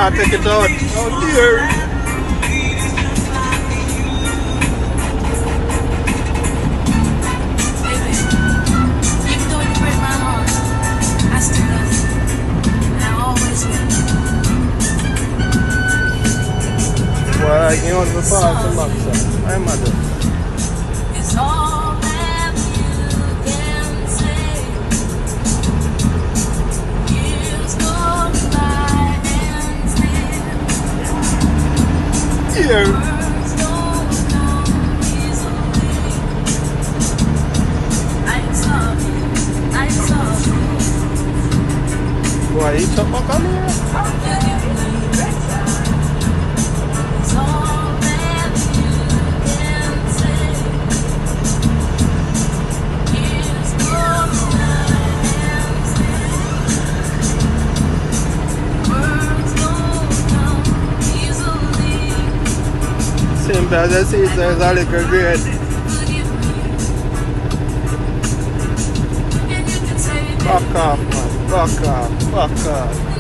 not take it out. Oh dear. Well, you know the part of the box. I'm mad. It's all that you can say. Years go by and still Here. words don't come easily. I saw you. Why you chop back on here? It's all that you can say. Years go by and still words don't come easily. Simple as I see, so it's a little great. Back off, man. Back off. Back off.